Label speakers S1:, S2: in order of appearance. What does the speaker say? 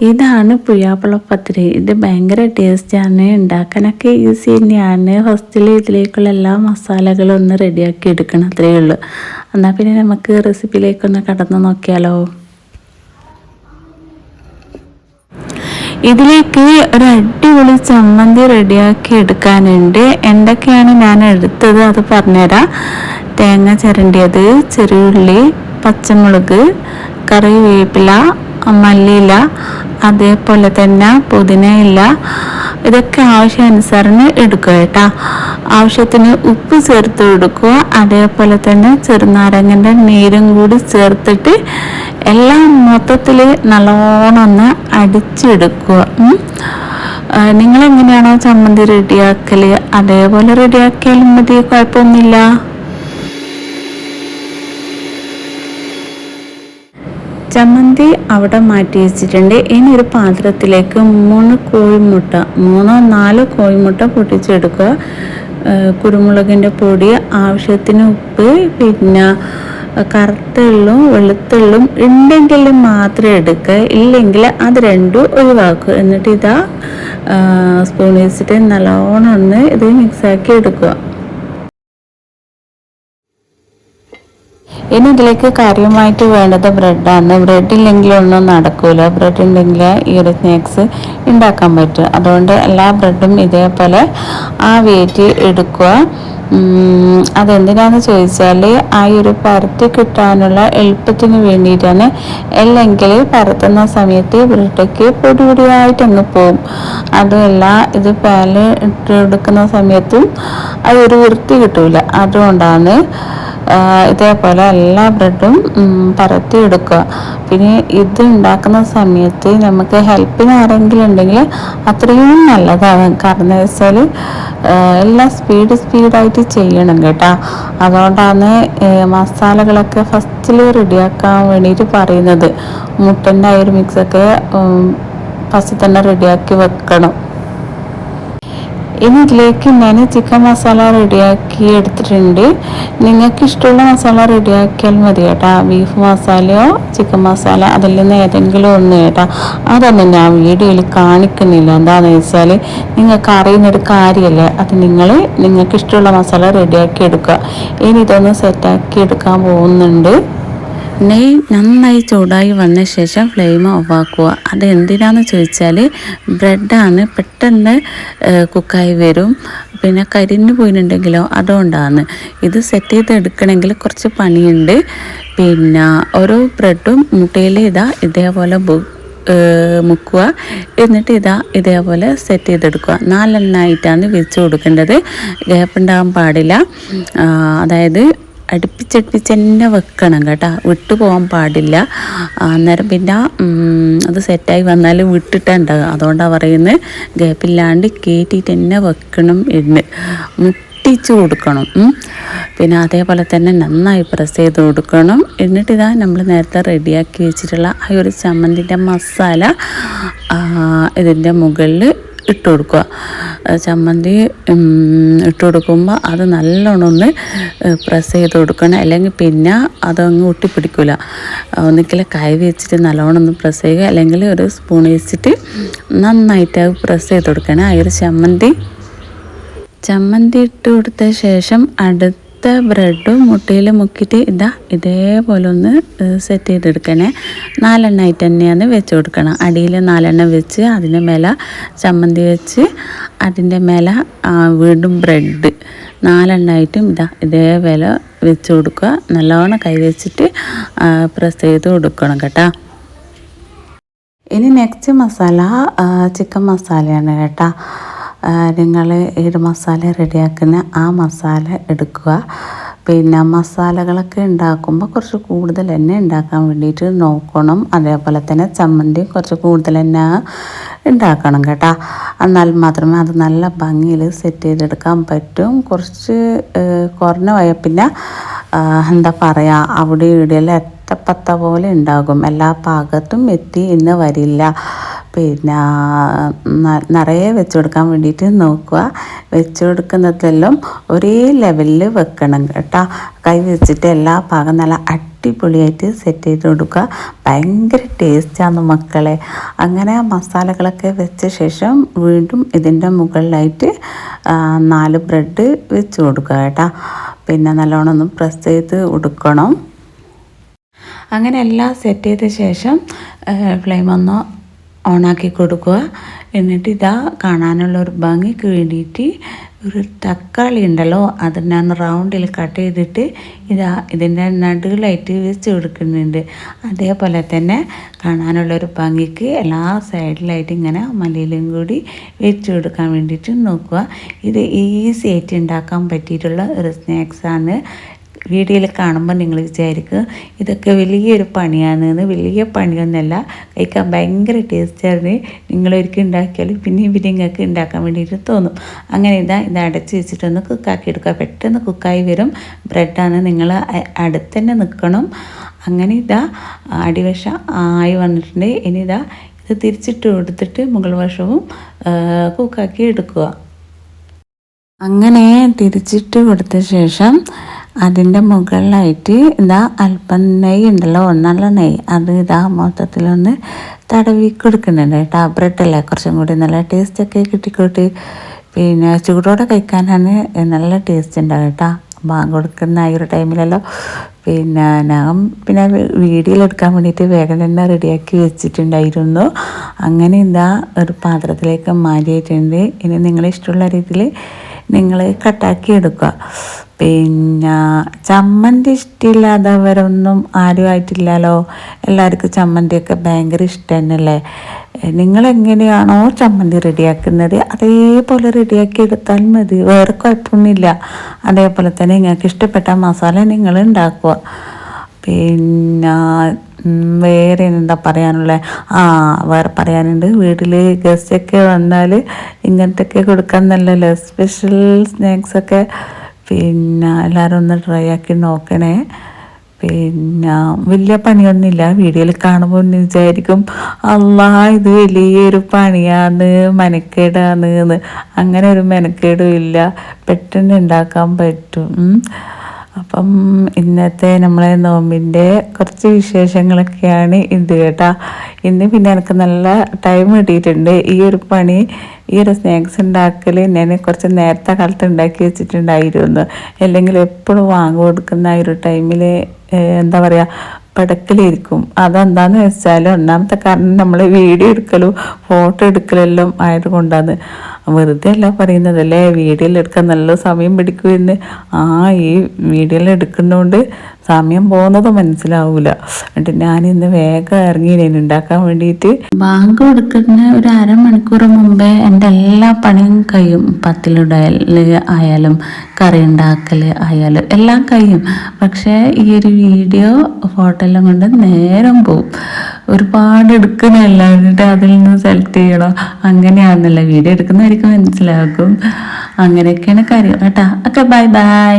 S1: ഇതാണ് പുയ്യാപ്പള പത്തിരി. ഇത് ഭയങ്കര ടേസ്റ്റാണ്, ഉണ്ടാക്കാനൊക്കെ ഈസി തന്നെയാണ്. ഫസ്റ്റിൽ ഇതിലേക്കുള്ള എല്ലാ മസാലകളും ഒന്ന് റെഡിയാക്കി എടുക്കണം, അത്രയേ ഉള്ളൂ. എന്നാൽ പിന്നെ നമുക്ക് റെസിപ്പിയിലേക്കൊന്ന് കടന്നു നോക്കിയാലോ. ഇതിലേക്ക് ഒരു അടിപൊളി ചമ്മന്തി റെഡിയാക്കി എടുക്കാനുണ്ട്. എന്തൊക്കെയാണ് ഞാൻ എടുത്തത് അത് പറഞ്ഞുതരാം. തേങ്ങ ചിരണ്ടിയത്, ചെറിയുള്ളി, പച്ചമുളക്, കറിവേപ്പില, മല്ലിയില, അതേപോലെ തന്നെ പുതിനയില, ഇതൊക്കെ ആവശ്യാനുസരണം എടുക്കുക കേട്ടോ. ആവശ്യത്തിന് ഉപ്പ് ചേർത്ത് കൊടുക്കുക. അതേപോലെ തന്നെ ചെറുനാരങ്ങൻ്റെ നീരും കൂടി ചേർത്തിട്ട് എല്ലാം മൊത്തത്തിൽ നല്ലോണം ഒന്ന് അടിച്ചെടുക്കുക. നിങ്ങളെങ്ങനെയാണോ ചമ്മന്തി റെഡിയാക്കൽ അതേപോലെ റെഡിയാക്കിയാലും മതി, കുഴപ്പമൊന്നുമില്ല. ചമ്മന്തി അവിടെ മാറ്റി വെച്ചിട്ടുണ്ട്. ഇനി ഒരു പാത്രത്തിലേക്ക് 3 കോഴിമുട്ട, 3-4 കോഴിമുട്ട പൊട്ടിച്ചെടുക്കുക. കുരുമുളകിൻ്റെ പൊടി, ആവശ്യത്തിന് ഉപ്പ്, പിന്നെ കറുത്തുള്ളും വെളുത്തുള്ളും ഉണ്ടെങ്കിൽ മാത്രം എടുക്കുക, ഇല്ലെങ്കിൽ അത് രണ്ടും ഒഴിവാക്കുക. എന്നിട്ട് ഇതാ സ്പൂൺ വെച്ചിട്ട് നല്ലോണം ഒന്ന് ഇത് മിക്സാക്കി എടുക്കുക. ഇനി ഇതിലേക്ക് കാര്യമായിട്ട് വേണ്ടത് ബ്രെഡാണ്. ബ്രെഡ് ഇല്ലെങ്കിൽ ഒന്നും നടക്കൂല. ബ്രെഡ് ഉണ്ടെങ്കിൽ ഈ ഒരു സ്നാക്സ് ഉണ്ടാക്കാൻ പറ്റും. അതുകൊണ്ട് എല്ലാ ബ്രെഡും ഇതേപോലെ ആ വെയിറ്റ് എടുക്കുക. അതെന്തിനാന്ന് ചോദിച്ചാൽ ആ ഒരു പരത്തി കിട്ടാനുള്ള എളുപ്പത്തിന് വേണ്ടിയിട്ടാണ്. അല്ലെങ്കിൽ പരത്തുന്ന സമയത്ത് ബ്രെഡൊക്കെ പൊടി പൊടിയായിട്ട് അങ്ങ് പോവും. അതുമല്ല ഇത് പാല് ഇട്ടെടുക്കുന്ന സമയത്തും അതൊരു വൃത്തി കിട്ടൂല. അതുകൊണ്ടാണ് ഇതേപോലെ എല്ലാ ബ്രെഡും പരത്തി എടുക്കുക. പിന്നെ ഇത് ഉണ്ടാക്കുന്ന സമയത്ത് നമുക്ക് ഹെൽപ്പിന് ആരെങ്കിലും ഉണ്ടെങ്കിൽ അത്രയും നല്ലതാണ്. കാരണം എന്താ വെച്ചാൽ എല്ലാം സ്പീഡായിട്ട് ചെയ്യണം കേട്ടോ. അതുകൊണ്ടാണ് മസാലകളൊക്കെ ഫസ്റ്റിൽ റെഡിയാക്കാൻ വേണ്ടിയിട്ട് പറയുന്നത്. മുട്ടൻ്റെ ആ ഒരു മിക്സൊക്കെ ഫസ്റ്റ് തന്നെ റെഡിയാക്കി വെക്കണം. ഇനി ഇതിലേക്ക് ഞാൻ ചിക്കൻ മസാല റെഡിയാക്കി എടുത്തിട്ടുണ്ട്. നിങ്ങൾക്ക് ഇഷ്ടമുള്ള മസാല റെഡിയാക്കിയാൽ മതി കേട്ടോ. ബീഫ് മസാലയോ ചിക്കൻ മസാല അതിൽ നിന്ന് ഏതെങ്കിലും ഒന്ന് കേട്ടോ. അതൊന്നും ഞാൻ വീഡിയോയിൽ കാണിക്കുന്നില്ല. എന്താണെന്ന് വെച്ചാൽ നിങ്ങൾക്ക് അറിയുന്നൊരു കാര്യമല്ലേ. അത് നിങ്ങൾക്ക് ഇഷ്ടമുള്ള മസാല റെഡിയാക്കി എടുക്കുക. ഇനി ഇതൊന്ന് സെറ്റാക്കി എടുക്കാൻ പോകുന്നുണ്ട്. നെയ്യ് നന്നായി ചൂടായി വന്ന ശേഷം ഫ്ലെയിം ഓഫാക്കുക. അത് എന്തിനാന്ന് ചോദിച്ചാൽ ബ്രെഡാണ് പെട്ടെന്ന് കുക്കായി വരും. പിന്നെ കരിഞ്ഞു പോയിട്ടുണ്ടെങ്കിലോ അതുകൊണ്ടാണ്. ഇത് സെറ്റ് ചെയ്തെടുക്കണമെങ്കിൽ കുറച്ച് പണിയുണ്ട്. പിന്നെ ഓരോ ബ്രെഡും മുട്ടയിൽ ഇതേപോലെ മുക്കുക. എന്നിട്ട് ഇതേപോലെ സെറ്റ് ചെയ്തെടുക്കുക. 4 എണ്ണമായിട്ടാണ് വെച്ച് കൊടുക്കേണ്ടത്. ഗ്യാപ്പ് ഉണ്ടാകാൻ പാടില്ല. അതായത് അടുപ്പിച്ചടുപ്പിച്ച് തന്നെ വെക്കണം കേട്ടോ. വിട്ടു പോകാൻ പാടില്ല. അന്നേരം പിന്നെ അത് സെറ്റായി വന്നാൽ വിട്ടിട്ടുണ്ടാകുക. അതുകൊണ്ടാണ് പറയുന്നത് ഗ്യാപ്പില്ലാണ്ട് കയറ്റിയിട്ട് തന്നെ വെക്കണം എന്ന്. മുട്ടിച്ച് കൊടുക്കണം. പിന്നെ അതേപോലെ തന്നെ നന്നായി പ്രസ് ചെയ്ത് കൊടുക്കണം. എന്നിട്ട് നമ്മൾ നേരത്തെ റെഡിയാക്കി വെച്ചിട്ടുള്ള ആ ഒരു ചമ്മന്തിൻ്റെ മസാല ഇതിൻ്റെ മുകളിൽ ഇട്ട് കൊടുക്കുക. ചമ്മന്തി ഇട്ട് കൊടുക്കുമ്പോൾ അത് നല്ലോണം ഒന്ന് പ്രസ് ചെയ്ത് കൊടുക്കണം. അല്ലെങ്കിൽ പിന്നെ അതങ്ങ് ഒട്ടിപ്പിടിക്കില്ല. ഒന്നിക്കൽ കൈ വെച്ചിട്ട് നല്ലോണം ഒന്ന് പ്രസ് ചെയ്യുക, അല്ലെങ്കിൽ ഒരു സ്പൂൺ വെച്ചിട്ട് നന്നായിട്ട് പ്രസ് ചെയ്ത് കൊടുക്കണം. ആ ഒരു ചമ്മന്തി ഇട്ട് കൊടുത്ത ശേഷം അടുത്ത ബ്രെഡും മുട്ടയിൽ മുക്കിയിട്ട് ഇതേപോലെ ഒന്ന് സെറ്റ് ചെയ്തെടുക്കണേ. 4 എണ്ണമായിട്ട് തന്നെയാണ് വെച്ച് കൊടുക്കണം. അടിയിൽ 4 എണ്ണം വെച്ച് അതിൻ്റെ മേലെ ചമ്മന്തി വെച്ച് അതിൻ്റെ മേലെ വീണ്ടും ബ്രെഡ് 4 എണ്ണമായിട്ടും ഇതേപോലെ വെച്ച് കൊടുക്കുക. നല്ലോണം കൈ വെച്ചിട്ട് പ്രസ് ചെയ്ത് കൊടുക്കണം കേട്ടോ. ഇനി നെക്സ്റ്റ് മസാല ചിക്കൻ മസാലയാണ് കേട്ടോ. നിങ്ങൾ ഏത് മസാല റെഡിയാക്കുന്ന ആ മസാല എടുക്കുക. പിന്നെ മസാലകളൊക്കെ ഉണ്ടാക്കുമ്പോൾ കുറച്ച് കൂടുതൽ തന്നെ ഉണ്ടാക്കാൻ വേണ്ടിയിട്ട് നോക്കണം. അതേപോലെ തന്നെ ചമ്മന്തി കുറച്ച് കൂടുതൽ തന്നെ ഉണ്ടാക്കണം കേട്ടോ. എന്നാൽ മാത്രമേ അത് നല്ല ഭംഗിയിൽ സെറ്റ് ചെയ്തെടുക്കാൻ പറ്റും. കുറച്ച് കുറഞ്ഞ പോയാൽ പിന്നെ എന്താ പറയുക, അവിടെ ഇവിടെയെല്ലാം പത്ത പോലെ ഉണ്ടാകും. എല്ലാ പാകത്തും എത്തി എന്ന് വരില്ല. പിന്നെ നിറയെ വെച്ച് കൊടുക്കാൻ വേണ്ടിയിട്ട് നോക്കുക. വെച്ച് കൊടുക്കുന്നതെല്ലാം ഒരേ ലെവലിൽ വെക്കണം കേട്ടോ. കൈ വെച്ചിട്ട് എല്ലാ ഭാഗം നല്ല അടിപൊളിയായിട്ട് സെറ്റ് ചെയ്ത് കൊടുക്കുക. ഭയങ്കര ടേസ്റ്റാണ് മക്കളെ. അങ്ങനെ മസാലകളൊക്കെ വെച്ച ശേഷം വീണ്ടും ഇതിൻ്റെ മുകളിലായിട്ട് 4 ബ്രെഡ് വെച്ച് കൊടുക്കുക കേട്ടോ. പിന്നെ നല്ലോണം ഒന്ന് പ്രസ് ചെയ്ത് കൊടുക്കണം. അങ്ങനെ എല്ലാം സെറ്റ് ചെയ്ത ശേഷം ഫ്ലെയിം ഒന്ന് ഓണാക്കി കൊടുക്കുക. എന്നിട്ട് ഇതാ കാണാനുള്ള ഒരു ഭംഗിക്ക് വേണ്ടിയിട്ട് ഒരു തക്കാളി ഉണ്ടല്ലോ അത് ഞാൻ റൗണ്ടിൽ കട്ട് ചെയ്തിട്ട് ഇതിൻ്റെ നടുവിലായിട്ട് വെച്ച് കൊടുക്കുന്നുണ്ട്. അതേപോലെ തന്നെ കാണാനുള്ളൊരു ഭംഗിക്ക് എല്ലാ സൈഡിലായിട്ട് ഇങ്ങനെ മല്ലിയിലും കൂടി വെച്ച് കൊടുക്കാൻ വേണ്ടിയിട്ട് നോക്കുക. ഇത് ഈസി ആയിട്ട് ഉണ്ടാക്കാൻ പറ്റിയിട്ടുള്ള ഒരു സ്നാക്സാണ്. വീഡിയോയിൽ കാണുമ്പോൾ നിങ്ങൾ വിചാരിക്കും ഇതൊക്കെ വലിയൊരു പണിയാണെന്ന്. വലിയ പണിയൊന്നുമല്ല, കഴിക്കാൻ ഭയങ്കര ടേസ്റ്റാണ്. നിങ്ങളൊരിക്കലും ഉണ്ടാക്കിയാൽ പിന്നെയും നിങ്ങൾക്ക് ഉണ്ടാക്കാൻ വേണ്ടിയിട്ട് തോന്നും. അങ്ങനെ ഇത് അടച്ച് വെച്ചിട്ടൊന്ന് കുക്കാക്കി എടുക്കുക. പെട്ടെന്ന് കുക്കായി വരും. ബ്രെഡാണ്, നിങ്ങൾ അടുത്ത് തന്നെ നിൽക്കണം. അങ്ങനെ അടിവശം ആയി വന്നിട്ടുണ്ട്. ഇനി ഇത് തിരിച്ചിട്ട് കൊടുത്തിട്ട് മുകൾ വശവും കുക്കാക്കി എടുക്കുക. അങ്ങനെ തിരിച്ചിട്ട് കൊടുത്ത ശേഷം അതിൻ്റെ മുകളിലായിട്ട് അല്പം നെയ്യ് ഉണ്ടല്ലോ, നല്ല നെയ്യ്, അത് മൊത്തത്തിലൊന്ന് തടവി കൊടുക്കുന്നുണ്ട് കേട്ടോ. ബ്രെഡല്ലേ, കുറച്ചും കൂടി നല്ല ടേസ്റ്റൊക്കെ കിട്ടിക്കോട്ട്. പിന്നെ ചൂടോടെ കഴിക്കാനാണ് നല്ല ടേസ്റ്റ് ഉണ്ടാവും കേട്ടോ. ബാങ്ക് കൊടുക്കുന്ന ഈ ഒരു ടൈമിലല്ലോ. ഞാൻ വീഡിയോയിലെടുക്കാൻ വേണ്ടിയിട്ട് വേഗം തന്നെ റെഡിയാക്കി വെച്ചിട്ടുണ്ടായിരുന്നു. അങ്ങനെ ഒരു പാത്രത്തിലേക്ക് മാറ്റിയിട്ടുണ്ട്. ഇനി നിങ്ങളിഷ്ടമുള്ള രീതിയിൽ നിങ്ങൾ കട്ടാക്കി എടുക്കുക. പിന്നെ ചമ്മന്തി ഇഷ്ടമില്ലാത്തവരൊന്നും ആരും ആയിട്ടില്ലല്ലോ. എല്ലാവർക്കും ചമ്മന്തിയൊക്കെ ഭയങ്കര ഇഷ്ടം തന്നെയല്ലേ. നിങ്ങളെങ്ങനെയാണോ ചമ്മന്തി റെഡിയാക്കുന്നത് അതേപോലെ റെഡിയാക്കി എടുത്താൽ മതി, വേറെ കുഴപ്പമൊന്നുമില്ല. അതേപോലെ തന്നെ നിങ്ങൾക്ക് ഇഷ്ടപ്പെട്ട മസാല നിങ്ങൾ ഉണ്ടാക്കുക. പിന്നെ വേറെ എന്താ പറയാനുള്ളത്? വേറെ പറയാനുണ്ട്, വീട്ടിൽ ഗസ്റ്റൊക്കെ വന്നാൽ ഇങ്ങനത്തെയൊക്കെ കൊടുക്കാൻ നല്ലല്ലോ, സ്പെഷ്യൽ സ്നാക്സൊക്കെ. പിന്നെ എല്ലാവരും ഒന്ന് ട്രൈ ആക്കി നോക്കണേ. പിന്നെ വലിയ പണിയൊന്നുമില്ല. വീഡിയോയിൽ കാണുമ്പോൾ ഒന്ന് വിചാരിക്കും അല്ലാ ഇത് വലിയൊരു പണിയാണ്, മെനക്കേടാണ് എന്ന്. അങ്ങനെ ഒരു മെനക്കേടും ഇല്ല, പെട്ടെന്ന് ഉണ്ടാക്കാൻ പറ്റും. അപ്പം ഇന്നത്തെ നമ്മളെ നോമ്പിൻ്റെ കുറച്ച് വിശേഷങ്ങളൊക്കെയാണ് ഇത് കേട്ടോ. ഇന്ന് പിന്നെ എനിക്ക് നല്ല ടൈം കിട്ടിയിട്ടുണ്ട്. ഈ ഒരു സ്നാക്സ് ഉണ്ടാക്കൽ ഞാൻ കുറച്ച് നേരത്തെ കാലത്ത് ഉണ്ടാക്കി വെച്ചിട്ടുണ്ടായിരുന്നു. അല്ലെങ്കിൽ എപ്പോഴും വാങ്ങി കൊടുക്കുന്ന ഒരു ടൈമിൽ എന്താ പറയുക, പടക്കലിരിക്കും. അതെന്താന്ന് വെച്ചാൽ ഒന്നാമത്തെ കാരണം നമ്മൾ വീഡിയോ എടുക്കലും ഫോട്ടോ എടുക്കലെല്ലാം ആയതുകൊണ്ടാണ്. വെറുതെ അല്ല പറയുന്നതല്ലേ, വീഡിയോയിൽ എടുക്കാൻ നല്ല സമയം പിടിക്കുമെന്ന്. ഈ വീഡിയോയിൽ എടുക്കുന്നതുകൊണ്ട് സമയം പോകുന്നത് മനസ്സിലാവൂല. എന്നിട്ട് ഞാനിന്ന് വേഗം ഇറങ്ങി ഉണ്ടാക്കാൻ വേണ്ടിയിട്ട്. ബാങ്ക് കൊടുക്കുന്ന ഒരു അരമണിക്കൂർ മുമ്പേ എൻ്റെ എല്ലാ പണിയും കഴിയും. പത്തിലിടൽ ആയാലും കറി ഉണ്ടാക്കൽ ആയാലും എല്ലാം കഴിയും. പക്ഷേ ഈ ഒരു വീഡിയോ ഫോട്ടോ എല്ലാം കൊണ്ട് നേരം പോവും. ഒരുപാട് എടുക്കുന്നതല്ല, എന്നിട്ട് അതിൽ നിന്ന് സെലക്ട് ചെയ്യണം. അങ്ങനെയാണെന്നല്ല, വീഡിയോ എടുക്കുന്നവർക്ക് മനസ്സിലാക്കും. അങ്ങനെയൊക്കെയാണ് കാര്യം കേട്ടോ. Okay, bye bye.